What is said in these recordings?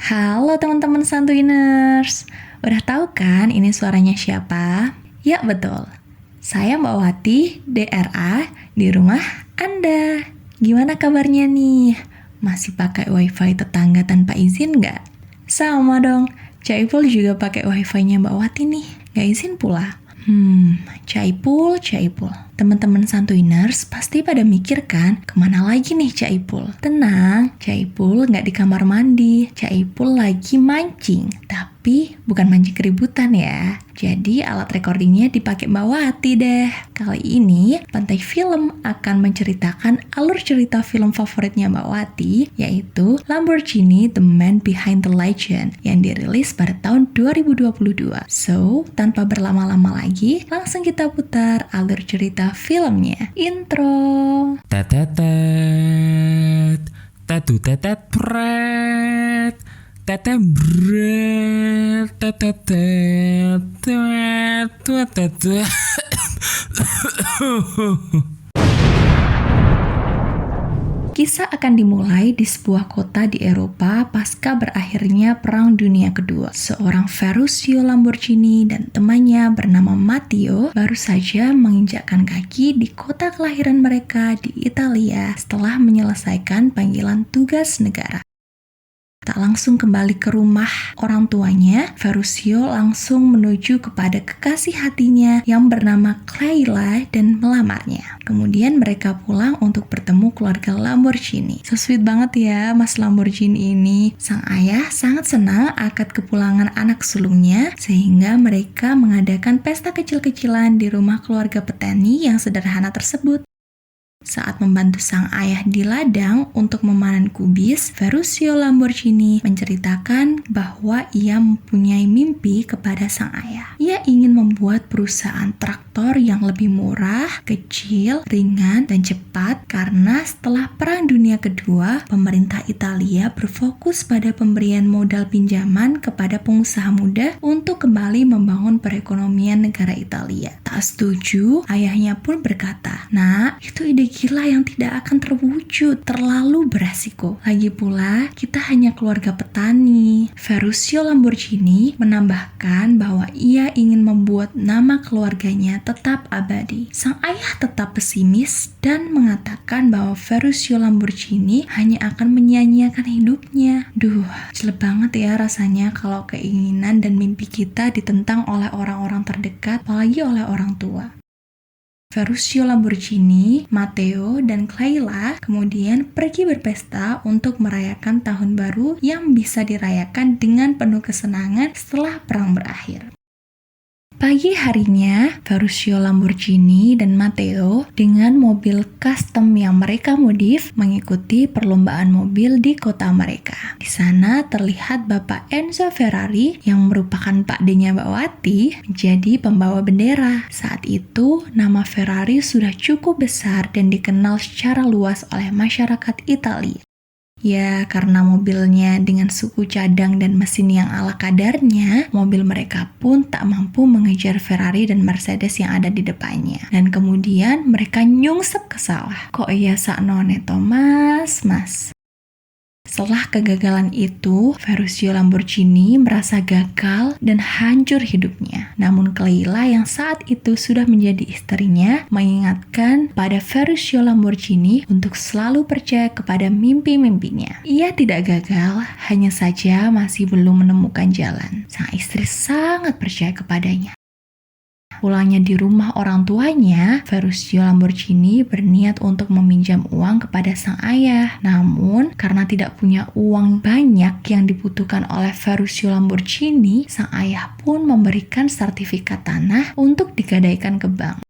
Halo teman-teman santuiners, udah tahu kan ini suaranya siapa? Ya betul, saya Mbak Wati, DRA, di rumah Anda. Gimana kabarnya nih? Masih pakai wifi tetangga tanpa izin nggak? Sama dong, Caipul juga pakai wifi-nya Mbak Wati nih, nggak izin pula. Caipul. Teman-teman santuiners pasti pada mikir kan, kemana lagi nih Caipul? Tenang, Caipul nggak di kamar mandi. Caipul lagi mancing, tapi bukan mancing keributan ya. Jadi alat recordingnya dipakai Mbak Wati deh. Kali ini, Pantai Film akan menceritakan alur cerita film favoritnya Mbak Wati, yaitu Lamborghini The Man Behind the Legend, yang dirilis pada tahun 2022. So, tanpa berlama-lama lagi, langsung kita putar alur cerita filmnya. Intro. Tetetet, tetet pret, tetebret, tetetet, tetetet. Kisah akan dimulai di sebuah kota di Eropa pasca berakhirnya Perang Dunia Kedua. Seorang Ferruccio Lamborghini dan temannya bernama Matteo baru saja menginjakkan kaki di kota kelahiran mereka di Italia setelah menyelesaikan panggilan tugas negara. Tak langsung kembali ke rumah orang tuanya, Ferruccio langsung menuju kepada kekasih hatinya yang bernama Clayla dan melamarnya. Kemudian mereka pulang untuk bertemu keluarga Lamborghini. So sweet banget ya Mas Lamborghini ini. Sang ayah sangat senang akad kepulangan anak sulungnya, sehingga mereka mengadakan pesta kecil-kecilan di rumah keluarga petani yang sederhana tersebut. Saat membantu sang ayah di ladang untuk memanen kubis, Ferruccio Lamborghini menceritakan bahwa ia mempunyai mimpi kepada sang ayah. Ia ingin membuat perusahaan traktor yang lebih murah, kecil, ringan, dan cepat karena setelah Perang Dunia Kedua, pemerintah Italia berfokus pada pemberian modal pinjaman kepada pengusaha muda untuk kembali membangun perekonomian negara Italia. Tak setuju, ayahnya pun berkata, "Nak, itu ide gila yang tidak akan terwujud, terlalu beresiko. Lagi pula, kita hanya keluarga petani." Ferruccio Lamborghini menambahkan bahwa ia ingin membuat nama keluarganya tetap abadi. Sang ayah tetap pesimis dan mengatakan bahwa Ferruccio Lamborghini hanya akan menyia-nyiakan hidupnya. Duh, jelek banget ya rasanya kalau keinginan dan mimpi kita ditentang oleh orang-orang terdekat, apalagi oleh orang tua. Ferruccio Lamborghini, Matteo, dan Clayla kemudian pergi berpesta untuk merayakan tahun baru yang bisa dirayakan dengan penuh kesenangan setelah perang berakhir. Pagi harinya, Ferruccio Lamborghini dan Matteo dengan mobil custom yang mereka modif mengikuti perlombaan mobil di kota mereka. Di sana terlihat Bapak Enzo Ferrari yang merupakan pakdenya Mbak Wati menjadi pembawa bendera. Saat itu, nama Ferrari sudah cukup besar dan dikenal secara luas oleh masyarakat Italia. Ya, karena mobilnya dengan suku cadang dan mesin yang ala kadarnya, mobil mereka pun tak mampu mengejar Ferrari dan Mercedes yang ada di depannya. Dan kemudian mereka nyungsep ke sawah. Kok iya saknone Thomas, mas? Setelah kegagalan itu, Ferruccio Lamborghini merasa gagal dan hancur hidupnya. Namun Clayla yang saat itu sudah menjadi istrinya mengingatkan pada Ferruccio Lamborghini untuk selalu percaya kepada mimpi-mimpinya. Ia tidak gagal, hanya saja masih belum menemukan jalan. Sang istri sangat percaya kepadanya. Pulangnya di rumah orang tuanya, Ferruccio Lamborghini berniat untuk meminjam uang kepada sang ayah. Namun, karena tidak punya uang banyak yang dibutuhkan oleh Ferruccio Lamborghini, sang ayah pun memberikan sertifikat tanah untuk digadaikan ke bank.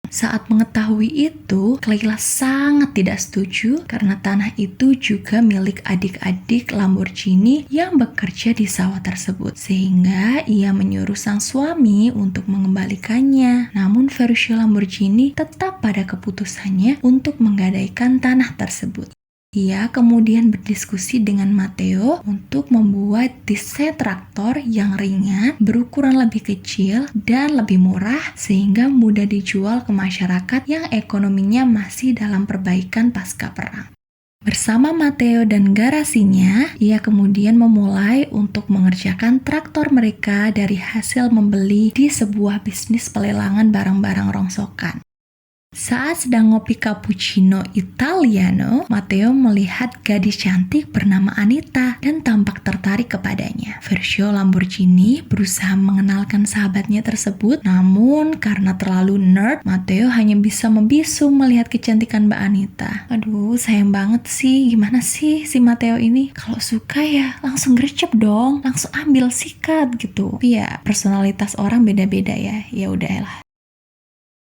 Saat mengetahui itu, Clayla sangat tidak setuju karena tanah itu juga milik adik-adik Lamborghini yang bekerja di sawah tersebut. Sehingga ia menyuruh sang suami untuk mengembalikannya. Namun Ferruccio Lamborghini tetap pada keputusannya untuk menggadaikan tanah tersebut. Ia kemudian berdiskusi dengan Matteo untuk membuat desain traktor yang ringan, berukuran lebih kecil, dan lebih murah sehingga mudah dijual ke masyarakat yang ekonominya masih dalam perbaikan pasca perang. Bersama Matteo dan garasinya, ia kemudian memulai untuk mengerjakan traktor mereka dari hasil membeli di sebuah bisnis pelelangan barang-barang rongsokan. Saat sedang ngopi cappuccino Italiano, Matteo melihat gadis cantik bernama Anita dan tampak tertarik kepadanya. Vercio Lamborghini berusaha mengenalkan sahabatnya tersebut, namun karena terlalu nerd, Matteo hanya bisa membisu melihat kecantikan Mbak Anita. Aduh, sayang banget sih, gimana sih si Matteo ini? Kalau suka ya langsung gercep dong, langsung ambil sikat gitu. Tapi ya personalitas orang beda-beda ya, ya udahlah.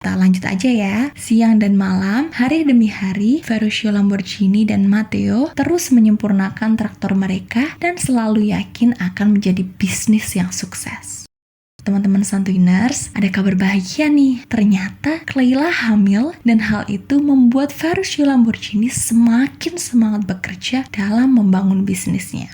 Kita lanjut aja ya. Siang dan malam, hari demi hari, Ferruccio Lamborghini dan Matteo terus menyempurnakan traktor mereka dan selalu yakin akan menjadi bisnis yang sukses. Teman-teman Santuiners, ada kabar bahagia nih. Ternyata Cleila hamil dan hal itu membuat Ferruccio Lamborghini semakin semangat bekerja dalam membangun bisnisnya.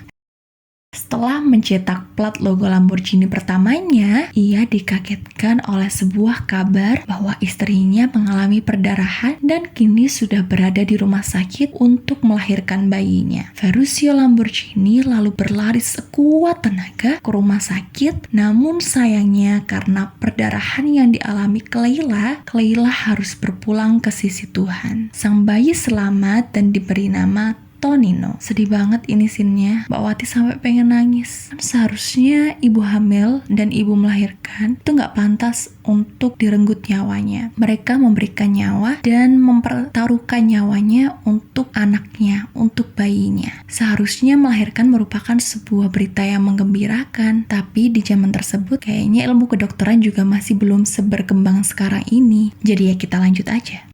Setelah mencetak plat logo Lamborghini pertamanya, ia dikagetkan oleh sebuah kabar bahwa istrinya mengalami perdarahan dan kini sudah berada di rumah sakit untuk melahirkan bayinya. Ferruccio Lamborghini lalu berlari sekuat tenaga ke rumah sakit, namun sayangnya karena perdarahan yang dialami Cleila harus berpulang ke sisi Tuhan. Sang bayi selamat dan diberi nama Tonino. Sedih banget ini scene-nya. Mbak Wati sampai pengen nangis. Kan seharusnya ibu hamil dan ibu melahirkan itu nggak pantas untuk direnggut nyawanya. Mereka memberikan nyawa dan mempertaruhkan nyawanya untuk anaknya, untuk bayinya. Seharusnya melahirkan merupakan sebuah berita yang menggembirakan. Tapi di zaman tersebut kayaknya ilmu kedokteran juga masih belum seberkembang sekarang ini. Jadi ya kita lanjut aja.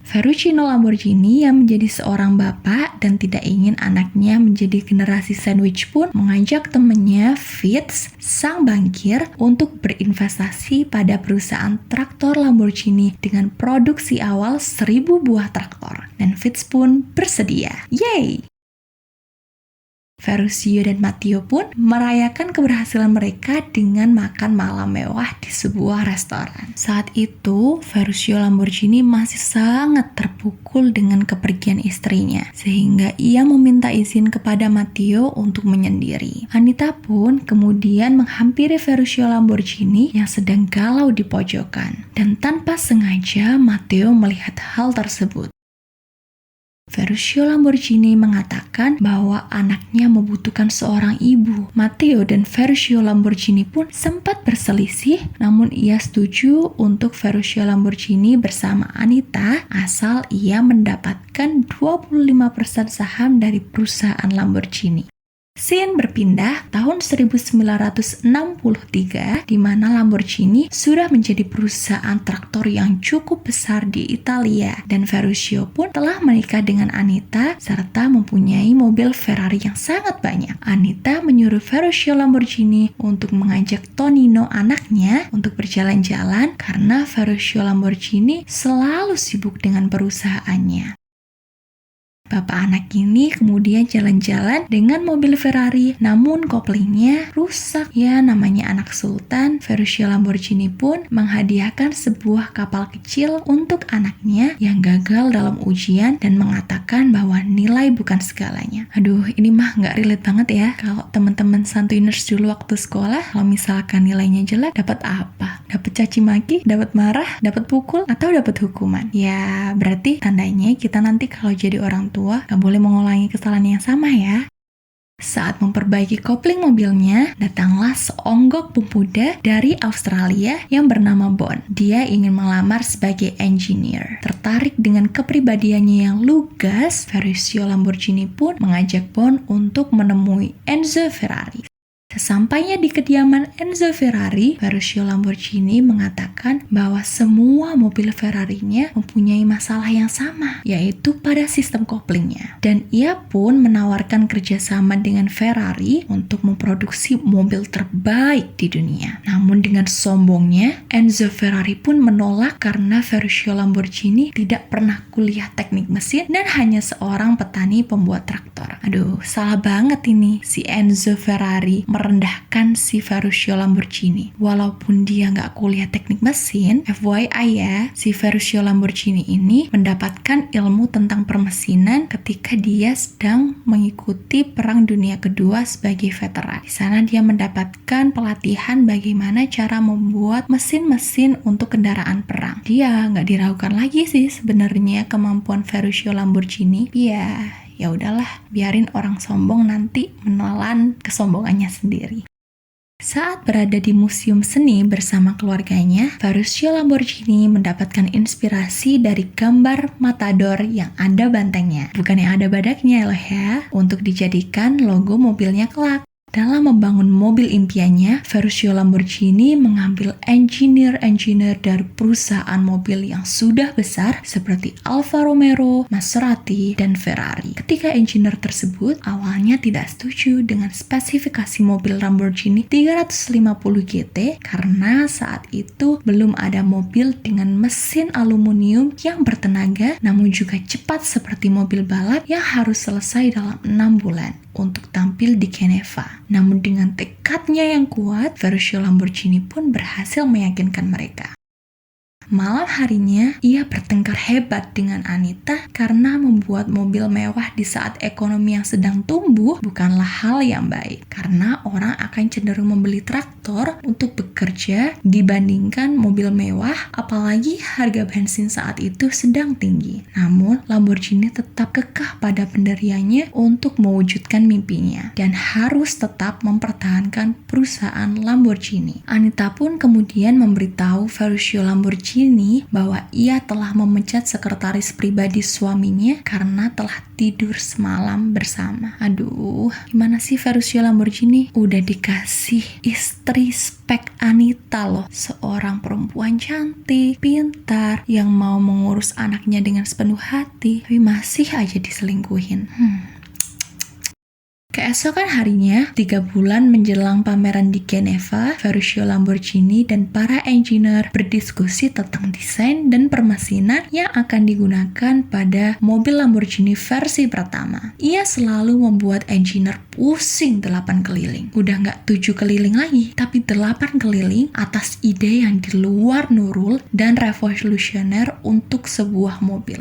Ferruccio Lamborghini yang menjadi seorang bapak dan tidak ingin anaknya menjadi generasi sandwich pun mengajak temannya Fitz, sang bankir, untuk berinvestasi pada perusahaan traktor Lamborghini dengan produksi awal 1000 buah traktor. Dan Fitz pun bersedia. Yeay! Ferruccio dan Matteo pun merayakan keberhasilan mereka dengan makan malam mewah di sebuah restoran. Saat itu, Ferruccio Lamborghini masih sangat terpukul dengan kepergian istrinya, sehingga ia meminta izin kepada Matteo untuk menyendiri. Anita pun kemudian menghampiri Ferruccio Lamborghini yang sedang galau di pojokan. Dan tanpa sengaja, Matteo melihat hal tersebut. Ferruccio Lamborghini mengatakan bahwa anaknya membutuhkan seorang ibu. Matteo dan Ferruccio Lamborghini pun sempat berselisih, namun ia setuju untuk Ferruccio Lamborghini bersama Anita asal ia mendapatkan 25% saham dari perusahaan Lamborghini. Scene berpindah tahun 1963 di mana Lamborghini sudah menjadi perusahaan traktor yang cukup besar di Italia dan Ferruccio pun telah menikah dengan Anita serta mempunyai mobil Ferrari yang sangat banyak. Anita menyuruh Ferruccio Lamborghini untuk mengajak Tonino anaknya untuk berjalan-jalan karena Ferruccio Lamborghini selalu sibuk dengan perusahaannya. Bapak anak ini kemudian jalan-jalan dengan mobil Ferrari, namun koplingnya rusak. Ya, namanya anak sultan. Ferruccio Lamborghini pun menghadiahkan sebuah kapal kecil untuk anaknya yang gagal dalam ujian dan mengatakan bahwa nilai bukan segalanya. Aduh, ini mah nggak relate banget ya. Kalau teman-teman Santuiners dulu waktu sekolah, kalau misalkan nilainya jelek, dapat apa? Dapat caci maki, dapat marah, dapat pukul, atau dapat hukuman? Ya, berarti tandanya kita nanti kalau jadi orang tua gak boleh mengulangi kesalahan yang sama ya. Saat memperbaiki kopling mobilnya, datanglah seonggok pemuda dari Australia yang bernama Bon. Dia ingin melamar sebagai engineer. Tertarik dengan kepribadiannya yang lugas, Ferruccio Lamborghini pun mengajak Bon untuk menemui Enzo Ferrari. Sesampainya di kediaman Enzo Ferrari, Ferruccio Lamborghini mengatakan bahwa semua mobil Ferrarinya mempunyai masalah yang sama, yaitu pada sistem koplingnya. Dan ia pun menawarkan kerjasama dengan Ferrari untuk memproduksi mobil terbaik di dunia. Namun dengan sombongnya, Enzo Ferrari pun menolak karena Ferruccio Lamborghini tidak pernah kuliah teknik mesin dan hanya seorang petani pembuat traktor. Aduh, salah banget ini si Enzo Ferrari merendahkan si Ferruccio Lamborghini. Walaupun dia nggak kuliah teknik mesin, FYI ya, si Ferruccio Lamborghini ini mendapatkan ilmu tentang permesinan ketika dia sedang mengikuti Perang Dunia Kedua sebagai veteran. Di sana dia mendapatkan pelatihan bagaimana cara membuat mesin-mesin untuk kendaraan perang. Dia nggak diragukan lagi sih sebenarnya kemampuan Ferruccio Lamborghini. Ya udahlah, biarin orang sombong nanti menelan kesombongannya sendiri. Saat berada di museum seni bersama keluarganya, Ferruccio Lamborghini mendapatkan inspirasi dari gambar matador yang ada bantengnya. Bukan yang ada badaknya loh ya, untuk dijadikan logo mobilnya kelak. Dalam membangun mobil impiannya, Ferruccio Lamborghini mengambil engineer-engineer dari perusahaan mobil yang sudah besar seperti Alfa Romeo, Maserati, dan Ferrari. Ketika engineer tersebut awalnya tidak setuju dengan spesifikasi mobil Lamborghini 350 GT karena saat itu belum ada mobil dengan mesin aluminium yang bertenaga namun juga cepat seperti mobil balap yang harus selesai dalam 6 bulan untuk tampil di Geneva. Namun dengan tekadnya yang kuat, Ferruccio Lamborghini pun berhasil meyakinkan mereka. Malam harinya, ia bertengkar hebat dengan Anita karena membuat mobil mewah di saat ekonomi yang sedang tumbuh bukanlah hal yang baik. Karena orang akan cenderung membeli traktor untuk bekerja dibandingkan mobil mewah, apalagi harga bensin saat itu sedang tinggi. Namun, Lamborghini tetap kekeh pada pendiriannya untuk mewujudkan mimpinya dan harus tetap mempertahankan perusahaan Lamborghini. Anita pun kemudian memberitahu Ferruccio Lamborghini bahwa ia telah memecat sekretaris pribadi suaminya karena telah tidur semalam bersama. Aduh, gimana sih Ferruccio Lamborghini? Udah dikasih istri spek Anita loh, seorang perempuan cantik, pintar, yang mau mengurus anaknya dengan sepenuh hati, tapi masih aja diselingkuhin. Keesokan harinya, 3 bulan menjelang pameran di Geneva, Ferruccio Lamborghini dan para engineer berdiskusi tentang desain dan permesinan yang akan digunakan pada mobil Lamborghini versi pertama. Ia selalu membuat engineer pusing 8 keliling. Udah nggak 7 keliling lagi, tapi 8 keliling atas ide yang di luar nurul dan revolusioner untuk sebuah mobil.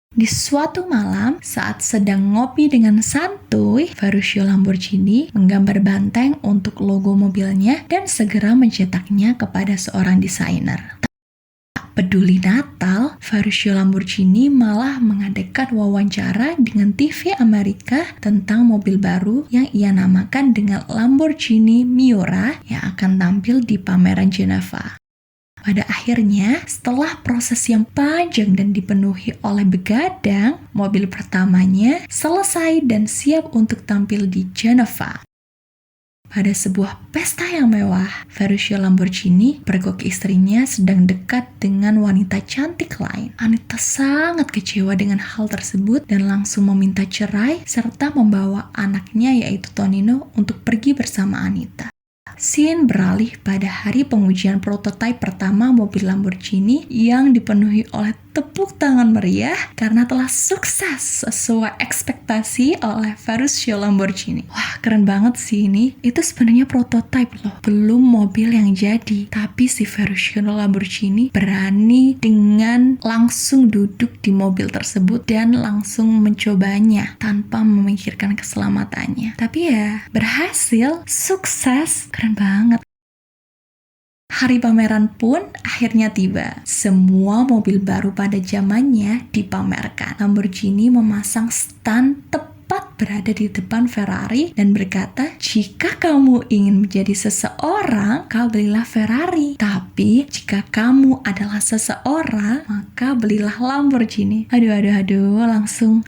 Di suatu malam, saat sedang ngopi dengan santuy, Ferruccio Lamborghini menggambar banteng untuk logo mobilnya dan segera mencetaknya kepada seorang desainer. Tak peduli Natal, Ferruccio Lamborghini malah mengadakan wawancara dengan TV Amerika tentang mobil baru yang ia namakan dengan Lamborghini Miura yang akan tampil di pameran Geneva. Pada akhirnya, setelah proses yang panjang dan dipenuhi oleh begadang, mobil pertamanya selesai dan siap untuk tampil di Geneva. Pada sebuah pesta yang mewah, Ferruccio Lamborghini pergok istrinya sedang dekat dengan wanita cantik lain. Anita sangat kecewa dengan hal tersebut dan langsung meminta cerai serta membawa anaknya yaitu Tonino untuk pergi bersama Anita. Scene beralih pada hari pengujian prototipe pertama mobil Lamborghini yang dipenuhi oleh tepuk tangan meriah karena telah sukses sesuai ekspektasi oleh Ferruccio Lamborghini. Wah, keren banget sih ini. Itu sebenarnya prototipe loh, belum mobil yang jadi. Tapi si Ferruccio Lamborghini berani dengan langsung duduk di mobil tersebut dan langsung mencobanya tanpa memikirkan keselamatannya. Tapi ya, berhasil, sukses, keren banget. Hari pameran pun akhirnya tiba. Semua mobil baru pada zamannya dipamerkan. Lamborghini memasang stand tepat berada di depan Ferrari dan berkata, jika kamu ingin menjadi seseorang, kau belilah Ferrari. Tapi jika kamu adalah seseorang, maka belilah Lamborghini. Aduh, langsung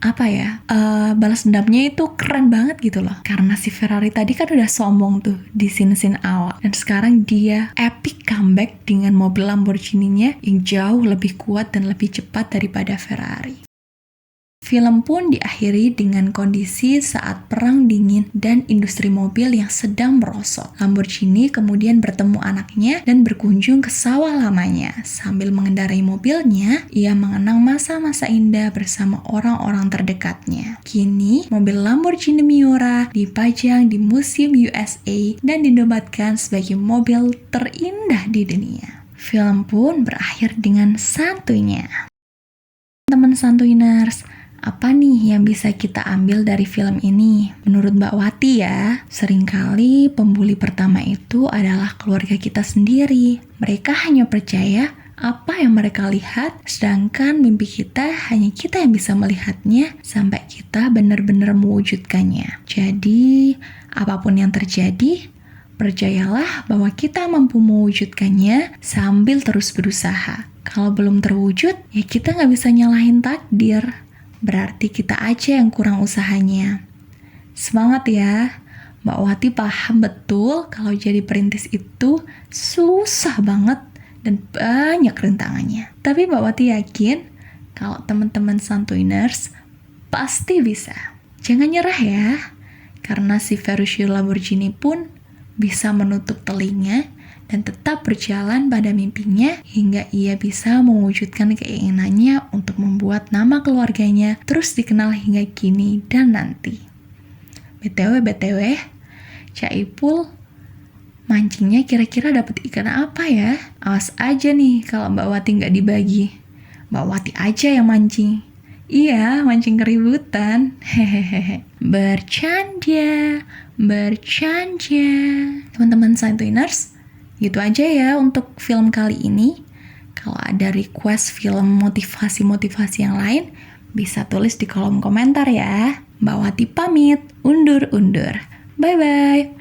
balas dendamnya itu keren banget gitu loh. Karena si Ferrari tadi kan udah sombong tuh di scene-scene awal. Dan sekarang dia epic comeback dengan mobil Lamborghini-nya yang jauh lebih kuat dan lebih cepat daripada Ferrari. Film pun diakhiri dengan kondisi saat Perang Dingin dingin dan industri mobil yang sedang merosot. Lamborghini kemudian bertemu anaknya dan berkunjung ke sawah lamanya. Sambil mengendarai mobilnya, ia mengenang masa-masa indah bersama orang-orang terdekatnya. Kini, mobil Lamborghini Miura dipajang di Museum USA dan dinobatkan sebagai mobil terindah di dunia. Film pun berakhir dengan santuйnya. Teman santuiners, apa nih yang bisa kita ambil dari film ini? Menurut Mbak Wati ya, seringkali pembuli pertama itu adalah keluarga kita sendiri. Mereka hanya percaya apa yang mereka lihat, sedangkan mimpi kita hanya kita yang bisa melihatnya sampai kita benar-benar mewujudkannya. Jadi, apapun yang terjadi, percayalah bahwa kita mampu mewujudkannya sambil terus berusaha. Kalau belum terwujud, ya kita nggak bisa nyalahin takdir. Berarti kita aja yang kurang usahanya. Semangat ya! Mbak Wati paham betul kalau jadi perintis itu susah banget dan banyak rintangannya. Tapi Mbak Wati yakin kalau teman-teman santuiners pasti bisa. Jangan nyerah ya, karena si Ferruccio Lamborghini pun bisa menutup telinga dan tetap berjalan pada mimpinya hingga ia bisa mewujudkan keinginannya untuk membuat nama keluarganya terus dikenal hingga kini dan nanti. BTW, Cak Ipul mancingnya kira-kira dapat ikan apa ya? Awas aja nih kalau Mbak Wati nggak dibagi. Mbak Wati aja yang mancing. Iya, mancing keributan. Hehehe. Bercanda. Teman-teman santuiners, gitu aja ya untuk film kali ini. Kalau ada request film motivasi-motivasi yang lain, bisa tulis di kolom komentar ya. Mbak Wati pamit, undur. Bye-bye.